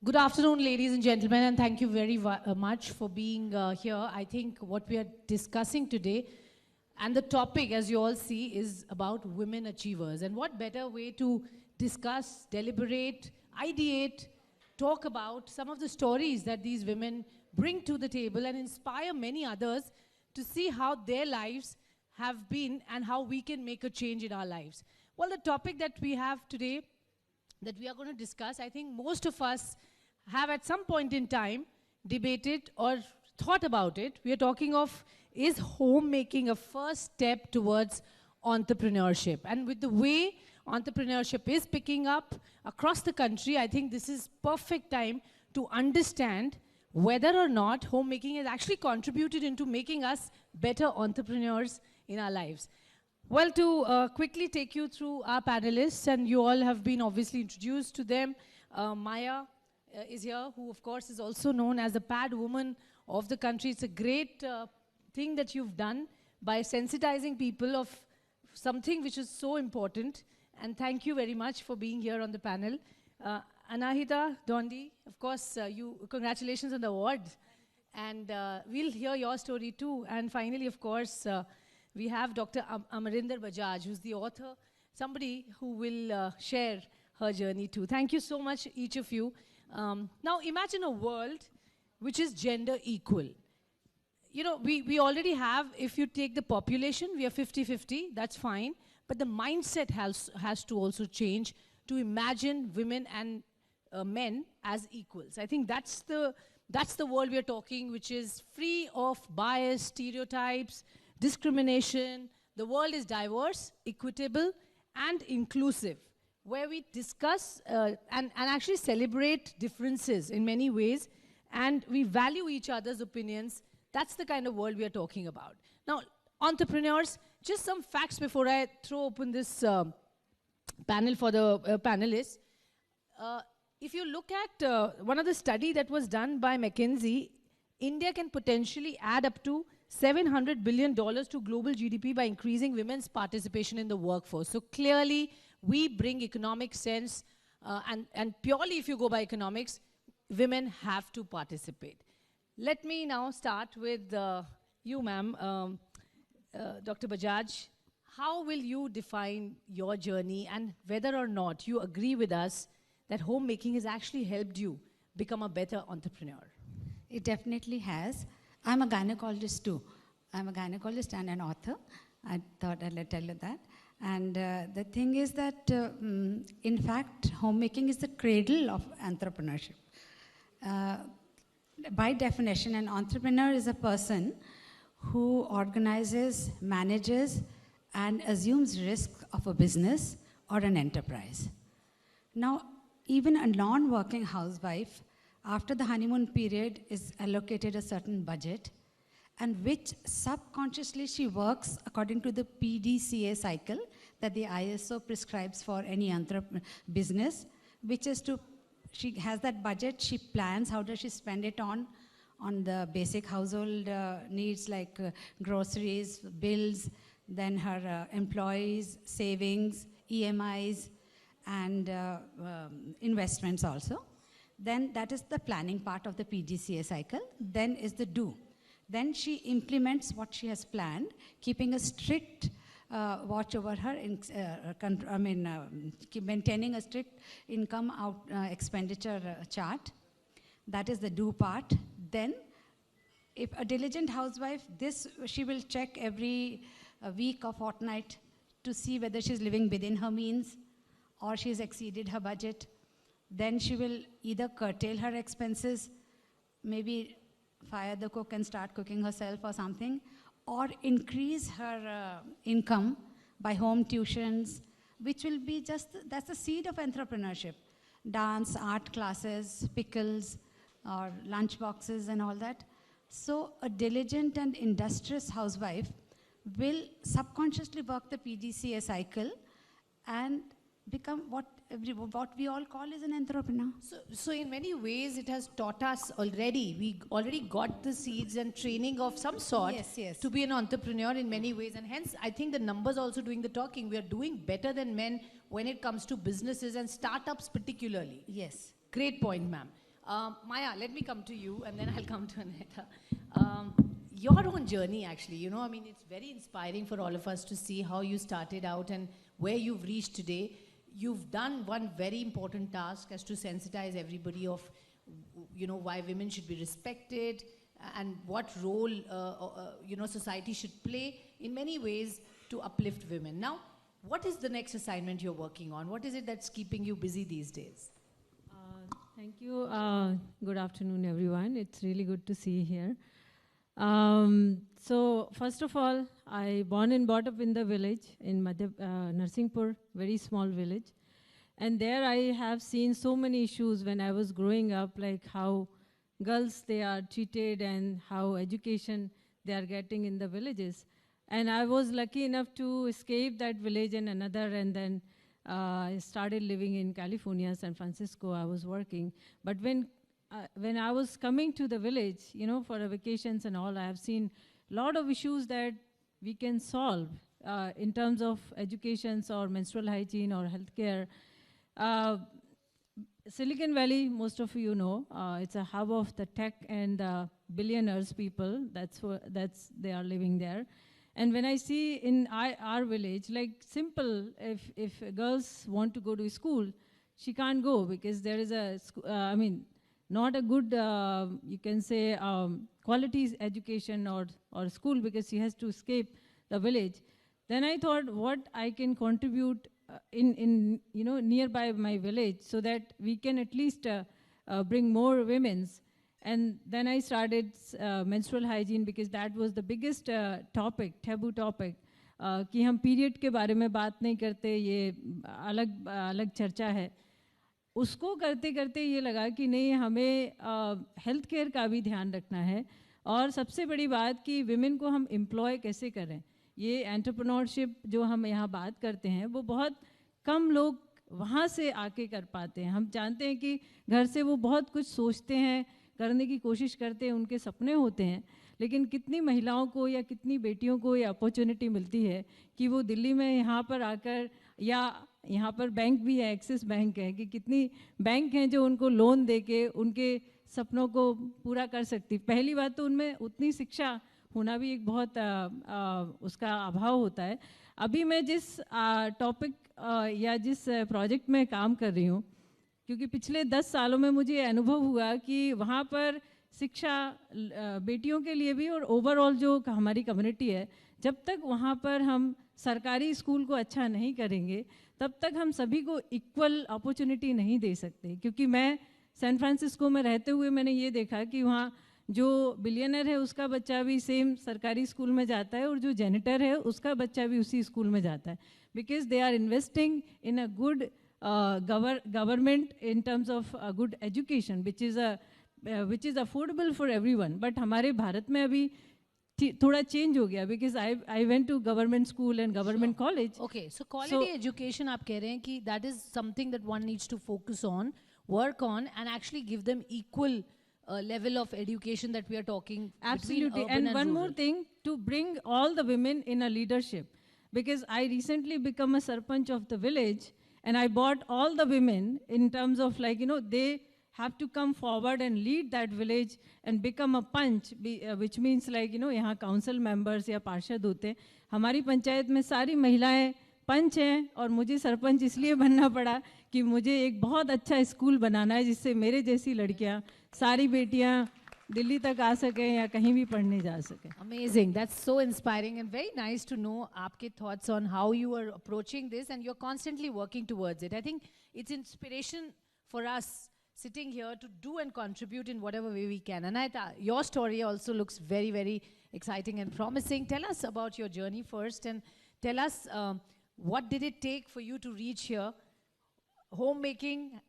Good afternoon, ladies and gentlemen, and thank you very much for being here. I think what we are discussing today, and the topic, as you all see, is about women achievers. And what better way to discuss, deliberate, ideate, talk about some of the stories that these women bring to the table and inspire many others to see how their lives have been and how we can make a change in our lives. Well, the topic that we have today that we are going to discuss, I think most of us have at some point in time debated or thought about it. We are talking of, is homemaking a first step towards entrepreneurship? And with the way entrepreneurship is picking up across the country, I think this is perfect time to understand whether or not homemaking has actually contributed into making us better entrepreneurs in our lives. Well, to quickly take you through our panelists, and you all have been obviously introduced to them. Maya is here, who of course is also known as the pad woman of the country. It's a great thing that you've done by sensitizing people of something which is so important. And thank you very much for being here on the panel. Anahita Dondi, of course, congratulations on the award. And we'll hear your story too. And finally, of course, we have Dr. Amarinder Bajaj, who's the author, somebody who will share her journey too. Thank you so much, each of you. Now imagine a world which is gender equal. You know, we already have, if you take the population, we are 50-50, that's fine. But the mindset has to also change to imagine women and men as equals. I think that's the world we are talking, which is free of bias, stereotypes, discrimination. The world is diverse, equitable, and inclusive, where we discuss and actually celebrate differences in many ways, and we value each other's opinions. That's the kind of world we are talking about. Now, entrepreneurs, just some facts before I throw open this panel for the panelists. If you look at one of the study that was done by McKinsey, India can potentially add up to $700 billion to global GDP by increasing women's participation in the workforce. So clearly, we bring economic sense, and purely if you go by economics, women have to participate. Let me now start with you, ma'am, Dr. Bajaj. How will you define your journey, and whether or not you agree with us that homemaking has actually helped you become a better entrepreneur? It definitely has. I'm a gynecologist too. I'm a gynecologist and an author. I thought I'd tell you that. And the thing is that, in fact, homemaking is the cradle of entrepreneurship. By definition, an entrepreneur is a person who organizes, manages, and assumes risk of a business or an enterprise. Now, even a non-working housewife, after the honeymoon period, is allocated a certain budget, and which subconsciously she works according to the PDCA cycle that the ISO prescribes for any business, which is to, she has that budget, she plans how does she spend it on the basic household needs like groceries, bills, then her employees, savings, EMIs, and investments also. Then that is the planning part of the PDCA cycle. Then is the do. Then she implements what she has planned, keeping a strict watch over her, maintaining a strict income expenditure chart. That is the do part. Then, if a diligent housewife, she will check every week or fortnight to see whether she's living within her means or she's exceeded her budget. Then she will either curtail her expenses, maybe fire the cook and start cooking herself or something, or increase her income by home tuitions, which will be that's the seed of entrepreneurship. Dance, art classes, pickles, or lunch boxes and all that. So a diligent and industrious housewife will subconsciously work the PDCA cycle and become what we all call as an entrepreneur. So in many ways, it has taught us already. We already got the seeds and training of some sort yes. to be an entrepreneur in many ways. And hence, I think the numbers also doing the talking. We are doing better than men when it comes to businesses and startups particularly. Yes. Great point, ma'am. Maya, let me come to you and then I'll come to Aneta. Your own journey, actually, you know, I mean, it's very inspiring for all of us to see how you started out and where you've reached today. You've done one very important task as to sensitize everybody of, you know, why women should be respected and what role, you know, society should play in many ways to uplift women. Now, what is the next assignment you're working on? What is it that's keeping you busy these days? Thank you. Good afternoon, everyone. It's really good to see you here. So first of all, I born and brought up in the village in Narsinghpur, very small village. And there I have seen so many issues when I was growing up, like how girls, they are treated and how education they are getting in the villages. And I was lucky enough to escape that village and another, and then I started living in California, San Francisco. I was working. But when I was coming to the village, you know, for vacations and all, I have seen a lot of issues that we can solve in terms of education or menstrual hygiene or healthcare. Silicon Valley, most of you know, it's a hub of the tech and billionaires people. They are living there. And when I see in our village, like simple, if girls want to go to school, she can't go because there is not a good, you can say, quality education or school because she has to escape the village. Then I thought what I can contribute in you know, nearby my village so that we can at least bring more women's. And then I started menstrual hygiene because that was the biggest topic, taboo topic. कि हम period के बारे में बात नहीं करते, ये अलग चर्चा है. उसको करते करते ये लगा कि नहीं, हमें हेल्थ केयर का भी ध्यान रखना है. और सबसे बड़ी बात कि विमेन को हम एम्प्लॉय कैसे करें. ये एंटरप्रेन्योरशिप जो हम यहाँ बात करते हैं वो बहुत कम लोग वहाँ से आके कर पाते हैं. हम जानते हैं कि घर से वो बहुत कुछ सोचते हैं, करने की कोशिश करते हैं, उनके सपने होते हैं, लेकिन कितनी महिलाओं को या कितनी बेटियों को ये अपॉर्चुनिटी मिलती है कि वो दिल्ली में यहाँ पर आकर, या यहाँ पर बैंक भी है, एक्सिस बैंक है, कि कितनी बैंक हैं जो उनको लोन दे के उनके सपनों को पूरा कर सकती. पहली बात तो उनमें उतनी शिक्षा होना भी एक बहुत उसका अभाव होता है. अभी मैं जिस टॉपिक या जिस प्रोजेक्ट में काम कर रही हूँ, क्योंकि पिछले 10 सालों में मुझे अनुभव हुआ कि वहाँ पर शिक्षा बेटियों के लिए भी और ओवरऑल जो हमारी कम्युनिटी है, जब तक वहाँ पर हम सरकारी स्कूल को अच्छा नहीं करेंगे तब तक हम सभी को इक्वल अपॉर्चुनिटी नहीं दे सकते. क्योंकि मैं सैन फ्रांसिस्को में रहते हुए मैंने ये देखा कि वहाँ जो बिलियनर है उसका बच्चा भी सेम सरकारी स्कूल में जाता है और जो जेनिटर है उसका बच्चा भी उसी स्कूल में जाता है. Because they are investing in a good government in terms of good education, which is affordable for everyone. But हमारे भारत में अभी थोड़ा change हो गया because I went to government school and government college. Okay, so quality education आप कह रहे हैं कि that is something that one needs to focus on, work on, and actually give them equal level of education that we are talking. Absolutely, and one more thing, to bring all the women in a leadership, because I recently become a sarpanch of the village. And I brought all the women in terms of, like, you know, they have to come forward and lead that village and become a panch, which means, like, you know, यहाँ council members या पार्षद होते हैं. हमारी पंचायत में सारी महिलाएं पंच हैं और मुझे सरपंच इसलिए बनना पड़ा कि मुझे एक बहुत अच्छा स्कूल बनाना है जिससे मेरे जैसी लड़कियाँ, सारी बेटियाँ दिल्ली तक आ सके या कहीं भी पढ़ने जा सके. Amazing. That's so inspiring and very nice to know आपके thoughts on how you are approaching this, and you're constantly working towards it. I think it's inspiration for us sitting here to do and contribute in whatever way we can. And your story also looks very, very exciting and promising. Tell us about your journey first, and tell us what did it take for you to reach here. Homemaking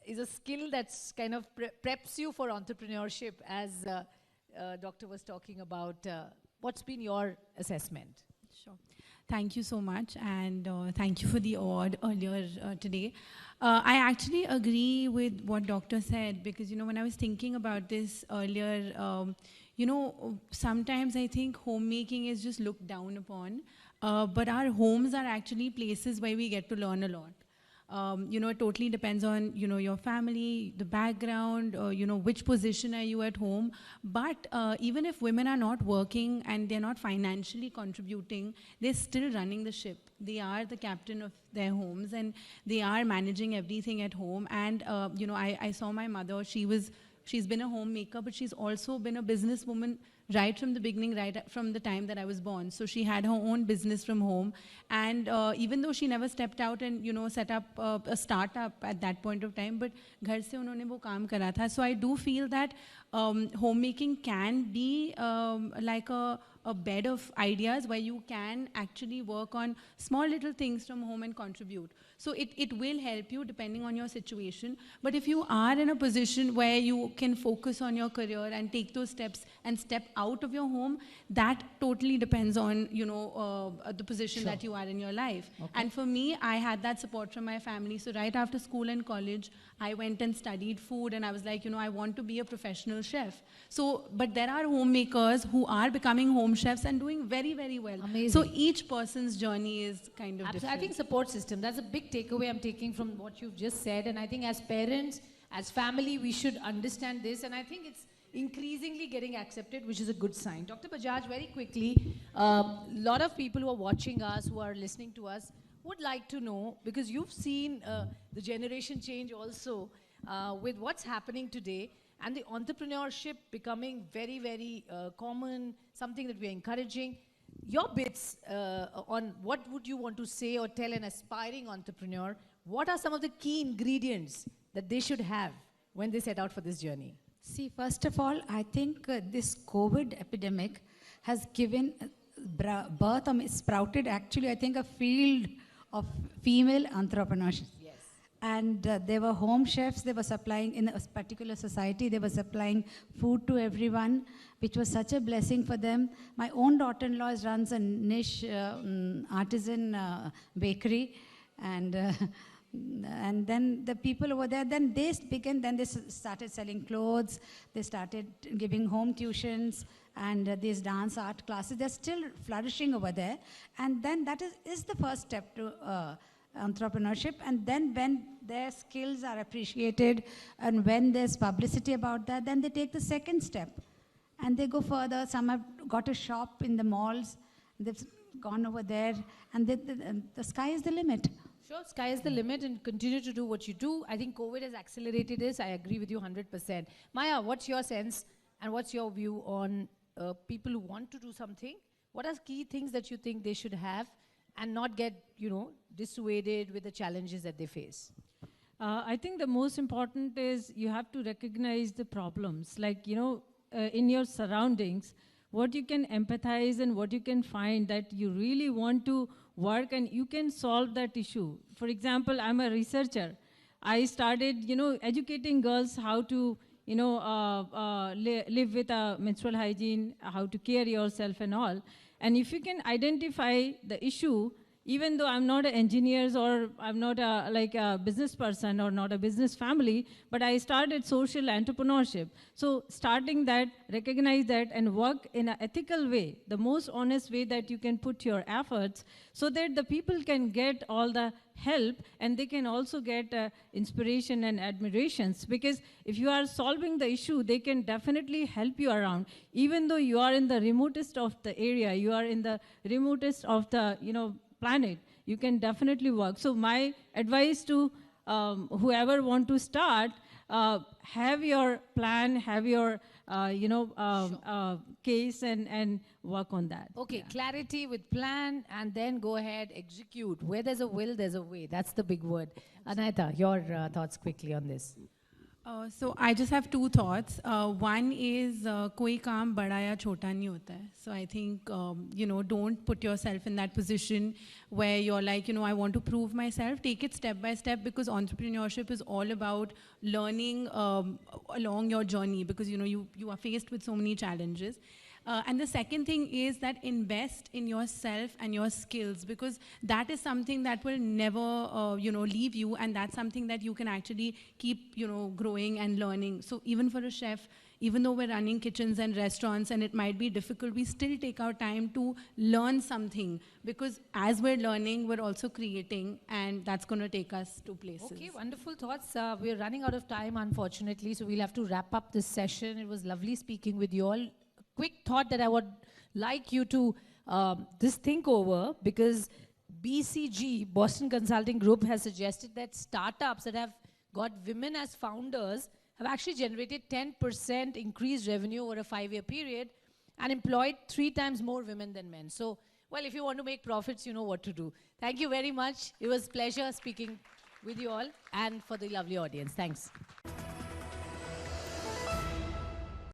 is a skill that's kind of preps you for entrepreneurship, as Doctor was talking about. What's been your assessment? Sure. Thank you so much, and thank you for the award earlier today. I actually agree with what Doctor said, because, you know, when I was thinking about this earlier, you know, sometimes I think homemaking is just looked down upon, but our homes are actually places where we get to learn a lot. It totally depends on, your family, the background, which position are you at home. But even if women are not working and they're not financially contributing, they're still running the ship. They are the captain of their homes and they are managing everything at home. And, I saw my mother, she's been a homemaker, but she's also been a businesswoman right from the beginning, right from the time that I was born. So she had her own business from home. And even though she never stepped out and, set up a startup at that point of time, but ghar se unhone wo kaam kara tha. So I do feel that homemaking can be like a bed of ideas where you can actually work on small little things from home and contribute. So it will help you depending on your situation. But if you are in a position where you can focus on your career and take those steps and step out of your home, that totally depends on, the position that you are in your life. Okay. And for me, I had that support from my family. So right after school and college, I went and studied food and I was like, I want to be a professional chef. So, but there are homemakers who are becoming home chefs and doing very, very well. Amazing. So each person's journey is kind of different. I think support system, that's a big takeaway I'm taking from what you've just said. And I think as parents, as family, we should understand this. And I think it's increasingly getting accepted, which is a good sign. Dr. Bajaj, very quickly, a lot of people who are watching us, who are listening to us, would like to know, because you've seen the generation change also with what's happening today, and the entrepreneurship becoming very, very common, something that we're encouraging. Your bits on what would you want to say or tell an aspiring entrepreneur? What are some of the key ingredients that they should have when they set out for this journey? See, first of all, I think this COVID epidemic has given birth, sprouted actually, I think, a field of female entrepreneurship. Yes. And they were home chefs, they were supplying, in a particular society, they were supplying food to everyone, which was such a blessing for them. My own daughter-in-law runs a niche artisan bakery, and then the people over there, then they started selling clothes, they started giving home tuitions, and these dance art classes. They're still flourishing over there. And then that is the first step to entrepreneurship. And then when their skills are appreciated and when there's publicity about that, then they take the second step. And they go further. Some have got a shop in the malls, they've gone over there, and the sky is the limit. Sure, sky is the limit, and continue to do what you do. I think COVID has accelerated this. I agree with you 100%. Maya, what's your sense and what's your view on people who want to do something? What are key things that you think they should have and not get, dissuaded with the challenges that they face? I think the most important is you have to recognize the problems. Like, in your surroundings, what you can empathize and what you can find that you really want to work and you can solve that issue. For example, I'm a researcher. I started, educating girls how to, live with a menstrual hygiene, how to care yourself and all. And if you can identify the issue, even though I'm not an engineer or I'm not a business person or not a business family, but I started social entrepreneurship. So starting that, recognize that and work in an ethical way, the most honest way that you can put your efforts so that the people can get all the help and they can also get inspiration and admirations. Because if you are solving the issue, they can definitely help you around. Even though you are in the remotest of the area, you are in the remotest of the, planet, you can definitely work. So my advice to whoever want to start, have your plan, have your case and work on that. Okay, clarity with plan and then go ahead, execute. Where there's a will, there's a way. That's the big word. Anahita, your thoughts quickly on this. So I just have two thoughts. One is koi kaam bada ya chota nahi hota hai. So I think, don't put yourself in that position where you're like, I want to prove myself. Take it step by step, because entrepreneurship is all about learning along your journey, because, you are faced with so many challenges. And the second thing is that invest in yourself and your skills, because that is something that will never, leave you, and that's something that you can actually keep, growing and learning. So even for a chef, even though we're running kitchens and restaurants and it might be difficult, we still take our time to learn something, because as we're learning, we're also creating, and that's going to take us to places. Okay, wonderful thoughts. We're running out of time, unfortunately, so we'll have to wrap up this session. It was lovely speaking with you all. Quick thought that I would like you to just think over, because BCG, Boston Consulting Group, has suggested that startups that have got women as founders have actually generated 10% increased revenue over a 5-year period and employed 3 times more women than men. So, well, if you want to make profits, you know what to do. Thank you very much. It was a pleasure speaking with you all, and for the lovely audience. Thanks.